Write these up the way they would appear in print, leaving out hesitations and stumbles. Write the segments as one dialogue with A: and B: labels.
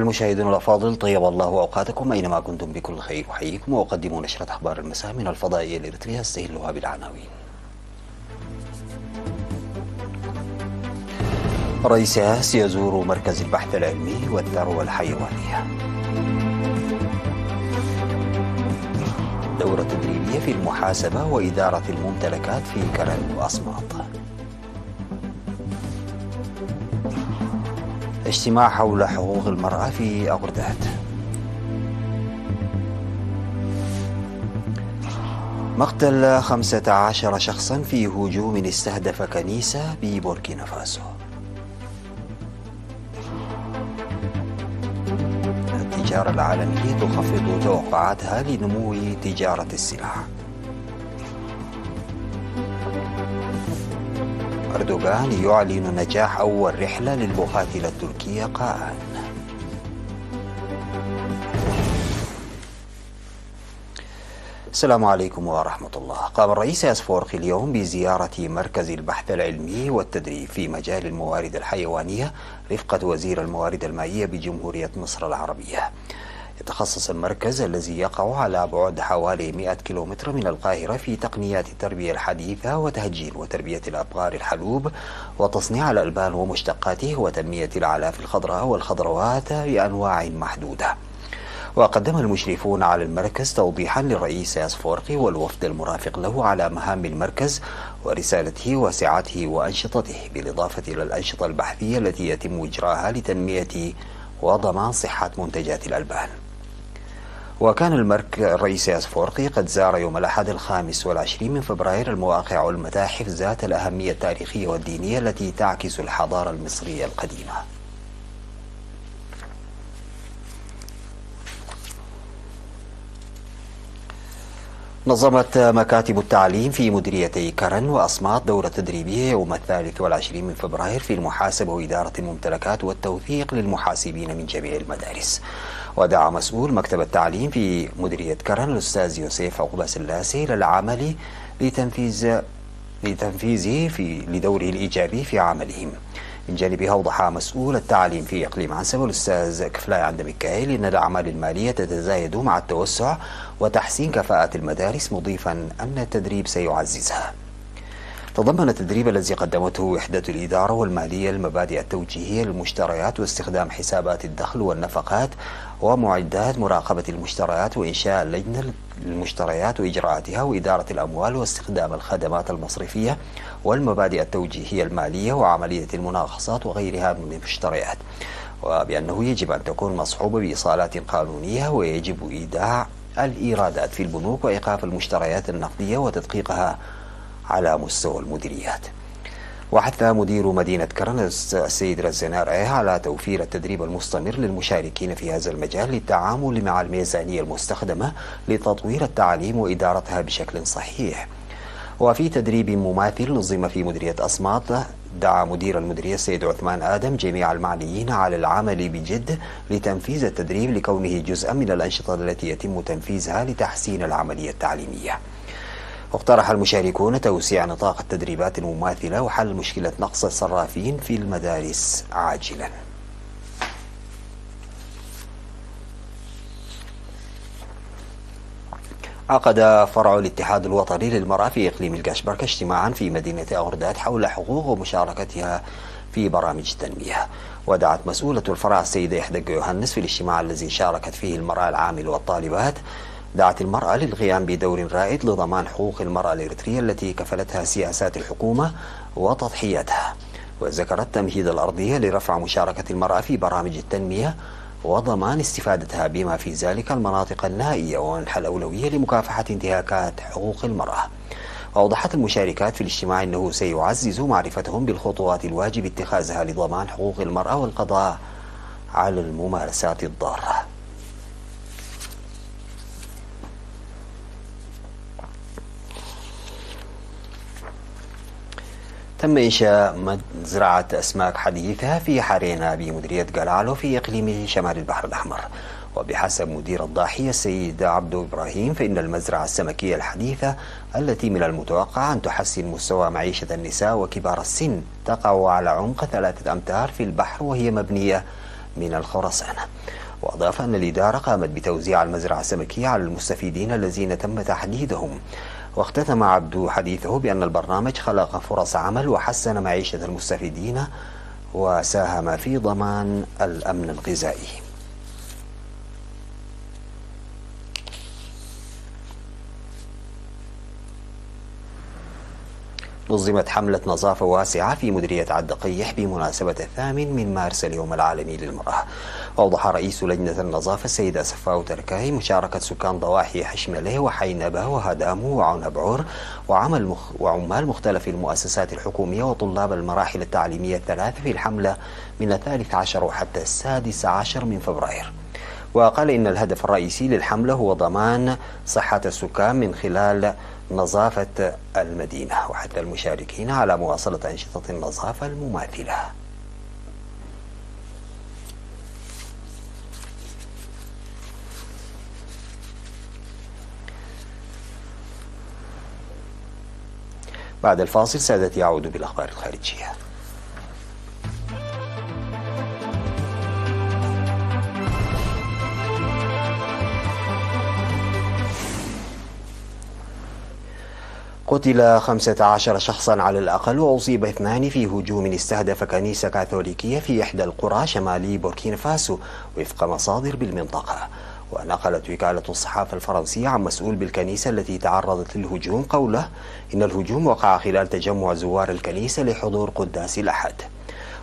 A: المشاهدون الأفاضل، طيب الله أوقاتكم أينما كنتم بكل خير. أحييكم وأقدم نشرة أخبار المساء من الفضائية الإريترية استهلها بالعناوين. رئيس إياس يزور مركز البحث العلمي والثروة الحيوانية. دورة تدريبية في المحاسبة وإدارة الممتلكات في كرن وأصمات. اجتماع حول حقوق المرأة في أغرداد. مقتل 15 شخصا في هجوم استهدف كنيسة ببوركينا فاسو. التجارة العالمية تخفض توقعاتها لنمو تجارة السلع. أردوغان يعلن نجاح أول رحلة للبغاة إلى تركيا قاءً. السلام عليكم ورحمة الله. قام الرئيس إياس أفورقي اليوم بزيارة مركز البحث العلمي والتدريب في مجال الموارد الحيوانية رفقة وزير الموارد المائية بجمهورية مصر العربية. يتخصص المركز الذي يقع على بعد حوالي 100 كيلومتر من القاهرة في تقنيات التربية الحديثة وتهجين وتربية الأبقار الحلوب وتصنيع الألبان ومشتقاته وتنمية الأعلاف الخضراء والخضروات بأنواع محدودة. وقدم المشرفون على المركز توضيحا للرئيس إياس أفورقي والوفد المرافق له على مهام المركز ورسالته وسعته وأنشطته، بالإضافة إلى الأنشطة البحثية التي يتم إجراءها لتنمية وضمان صحة منتجات الألبان. وكان الرئيس إياس أفورقي قد زار يوم الأحد 25 من فبراير المواقع والمتاحف ذات الأهمية التاريخية والدينية التي تعكس الحضارة المصرية القديمة. نظمت مكاتب التعليم في مديريتي كرن وأصمات دورة تدريبية يوم 23 من فبراير في المحاسبة وإدارة الممتلكات والتوثيق للمحاسبين من جميع المدارس. ودعا مسؤول مكتب التعليم في مديرية كرن الأستاذ يوسف عقبة سلاسي إلى العمل لتنفيذه لدوره الإيجابي في عملهم. من جانبها أوضح مسؤول التعليم في إقليم عنسبة الأستاذ كفلاي عند ميكائيل إن الأعمال المالية تتزايد مع التوسع وتحسين كفاءة المدارس، مضيفا أن التدريب سيعززها. تضمن التدريب الذي قدمته وحدة الإدارة والمالية المبادئ التوجيهية للمشتريات واستخدام حسابات الدخل والنفقات ومعدات مراقبة المشتريات وإنشاء لجنة للمشتريات وإجراءاتها وإدارة الأموال واستخدام الخدمات المصرفية والمبادئ التوجيهية المالية وعملية المناقصات وغيرها من المشتريات، وبأنه يجب أن تكون مصحوبة بإيصالات قانونية ويجب إيداع الإيرادات في البنوك وإيقاف المشتريات النقدية وتدقيقها على مستوى المديريات. وحث مدير مدينة كرن السيد رزنار على توفير التدريب المستمر للمشاركين في هذا المجال للتعامل مع الميزانية المستخدمة لتطوير التعليم وإدارتها بشكل صحيح. وفي تدريب مماثل نظم في مديرية أصمات، دعا مدير المديرية السيد عثمان آدم جميع المعنيين على العمل بجد لتنفيذ التدريب لكونه جزءا من الأنشطة التي يتم تنفيذها لتحسين العملية التعليمية. واقترح المشاركون توسيع نطاق التدريبات المماثلة وحل مشكلة نقص الصرافين في المدارس عاجلا. عقد فرع الاتحاد الوطني للمرأة في إقليم القشبركة اجتماعا في مدينة أغرداد حول حقوق ومشاركتها في برامج التنمية. ودعت مسؤولة الفرع السيدة إحدى يوهنس في الاجتماع الذي شاركت فيه المرأة العامل والطالبات، دعت المرأة للقيام بدور رائد لضمان حقوق المرأة الإريترية التي كفلتها سياسات الحكومة وتضحياتها. وذكرت تمهيد الأرضية لرفع مشاركة المرأة في برامج التنمية وضمان استفادتها بما في ذلك المناطق النائية ومنح الأولوية لمكافحة انتهاكات حقوق المرأة. وأوضحت المشاركات في الاجتماع أنه سيعزز معرفتهم بالخطوات الواجب اتخاذها لضمان حقوق المرأة والقضاء على الممارسات الضارة. تم إنشاء مزرعة أسماك حديثة في حرينا بمديرية قلعلو في إقليم شمال البحر الأحمر. وبحسب مدير الضاحية السيد عبدو إبراهيم فإن المزرعة السمكية الحديثة التي من المتوقع أن تحسن مستوى معيشة النساء وكبار السن تقع على عمق 3 أمتار في البحر وهي مبنية من الخرسانة. وأضاف أن الإدارة قامت بتوزيع المزرعة السمكية على المستفيدين الذين تم تحديدهم. واختتم عبدو حديثه بأن البرنامج خلق فرص عمل وحسن معيشة المستفيدين وساهم في ضمان الأمن الغذائي. نظمت حملة نظافة واسعة في مديرية عد قيح بمناسبة 8 مارس اليوم العالمي للمرأة. أوضح رئيس لجنة النظافة السيد أسفاو تركاي مشاركة سكان ضواحي حشملة وحينبة وهدامو وعنبعور وعمال مختلف المؤسسات الحكومية وطلاب المراحل التعليمية الثلاث في الحملة من 13 وحتى 16 من فبراير. وقال إن الهدف الرئيسي للحملة هو ضمان صحة السكان من خلال نظافة المدينة وحث المشاركين على مواصلة أنشطة النظافة المماثلة. بعد الفاصل سادتي يعود بالأخبار الخارجية. قتل 15 شخصا على الأقل وأصيب 2 في هجوم استهدف كنيسة كاثوليكية في إحدى القرى شمالي بوركينا فاسو وفق مصادر بالمنطقة. ونقلت وكالة الصحافة الفرنسية عن مسؤول بالكنيسة التي تعرضت للهجوم قوله إن الهجوم وقع خلال تجمع زوار الكنيسة لحضور قداس الأحد.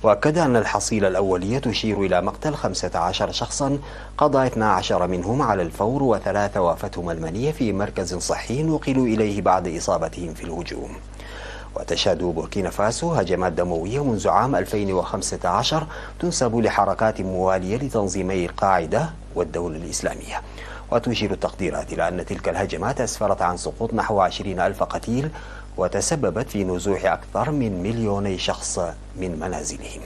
A: وأكد أن الحصيلة الأولية تشير إلى مقتل 15 شخصا قضى 12 منهم على الفور و3 وافتهم المنية في مركز صحي نقلوا إليه بعد إصابتهم في الهجوم. وتشهد بوركينا فاسو هجمات دموية منذ عام 2015 تنسب لحركات موالية لتنظيمي القاعدة والدولة الإسلامية. وتشير التقديرات إلى أن تلك الهجمات أسفرت عن سقوط نحو 20,000 قتيل وتسببت في نزوح أكثر من 2,000,000 شخص من منازلهم.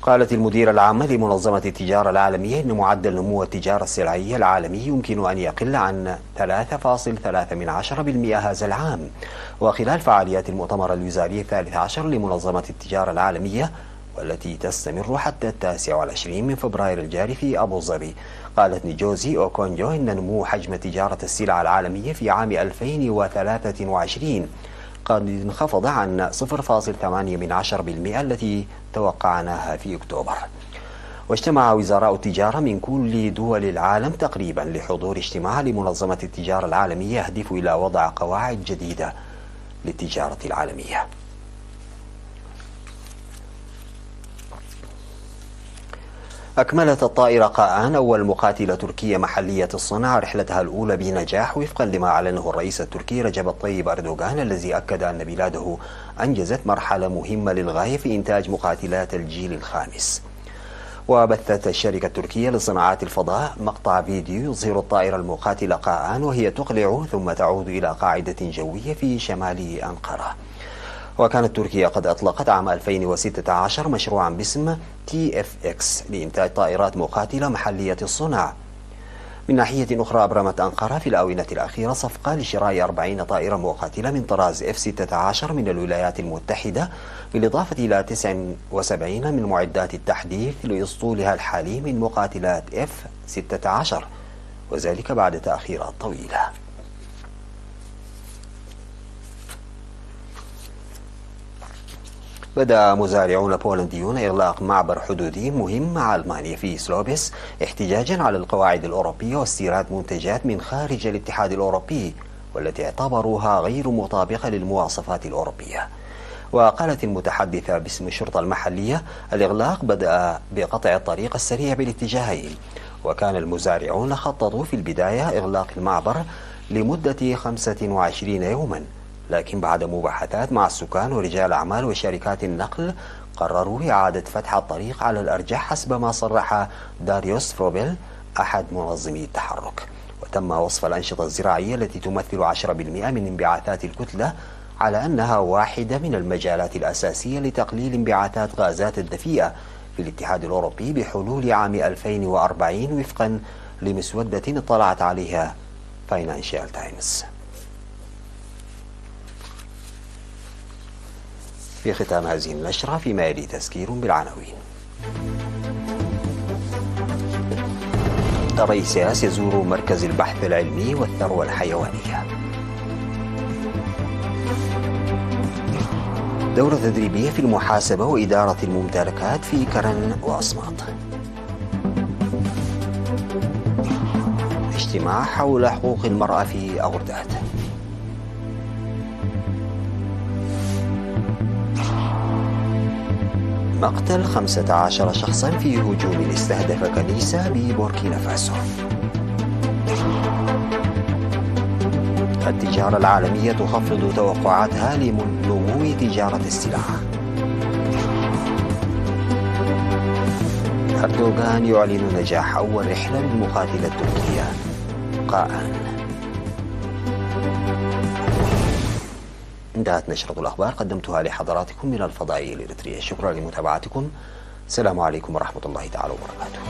A: قالت المديرة العامة لمنظمة التجارة العالمية إن معدل نمو التجارة السلعية العالمي يمكن أن يقل عن 3.3% هذا العام. وخلال فعاليات المؤتمر الوزاري 13 لمنظمة التجارة العالمية والتي تستمر حتى 29 من فبراير الجاري في أبو ظبي، قالت نيجوزي أوكونجو إن نمو حجم تجارة السلع العالمية في عام 2023 قد انخفض عن 0.8% التي توقعناها في أكتوبر. واجتمع وزراء التجارة من كل دول العالم تقريبا لحضور اجتماع لمنظمة التجارة العالمية يهدف إلى وضع قواعد جديدة للتجارة العالمية. أكملت الطائرة قاآن أول مقاتلة تركية محلية الصنع رحلتها الأولى بنجاح وفقا لما أعلنه الرئيس التركي رجب طيب أردوغان، الذي أكد أن بلاده أنجزت مرحلة مهمة للغاية في إنتاج مقاتلات الجيل الخامس. وبثت الشركة التركية لصناعات الفضاء مقطع فيديو يظهر الطائرة المقاتلة قاآن وهي تقلع ثم تعود إلى قاعدة جوية في شمال أنقرة. وكانت تركيا قد أطلقت عام 2016 مشروعا باسم TFX لإنتاج طائرات مقاتلة محلية الصنع. من ناحية أخرى أبرمت أنقرة في الآونة الأخيرة صفقة لشراء 40 طائرة مقاتلة من طراز F-16 من الولايات المتحدة، بالإضافة إلى 79 من معدات التحديث لأسطولها الحالي من مقاتلات F-16، وذلك بعد تأخيرات طويلة. بدأ مزارعون بولنديون إغلاق معبر حدودي مهم مع ألمانيا في سلوبيس احتجاجا على القواعد الأوروبية واستيراد منتجات من خارج الاتحاد الأوروبي والتي اعتبروها غير مطابقة للمواصفات الأوروبية. وقالت المتحدثة باسم الشرطة المحلية الإغلاق بدأ بقطع الطريق السريع بالاتجاهين، وكان المزارعون خططوا في البداية إغلاق المعبر لمدة 25 يوما، لكن بعد مباحثات مع السكان ورجال أعمال وشركات النقل قرروا إعادة فتح الطريق على الأرجح حسب ما صرح داريوس فروبيل أحد منظمي التحرك. وتم وصف الأنشطة الزراعية التي تمثل 10% من انبعاثات الكتلة على أنها واحدة من المجالات الأساسية لتقليل انبعاثات غازات الدفيئة في الاتحاد الأوروبي بحلول عام 2040 وفقا لمسودة اطلعت عليها فاينانشال تايمز. في ختام هذه النشرة فيما يلي تذكير بالعناوين. الرئيس سياس يزور مركز البحث العلمي والثروة الحيوانية. دورة تدريبية في المحاسبة وإدارة الممتلكات في كرن وأصمات. اجتماع حول حقوق المرأة في أغرداد. مقتل 15 شخصا في هجوم استهدف كنيسة ببوركينا فاسو. التجارة العالمية تخفض توقعاتها لنمو تجارة السلع. أردوغان يعلن نجاح أول رحلة للمقاتلة التركية قاءً. انتهت نشرة الأخبار قدمتها لحضراتكم من الفضائية الإريترية. شكرا لمتابعتكم. السلام عليكم ورحمة الله تعالى وبركاته.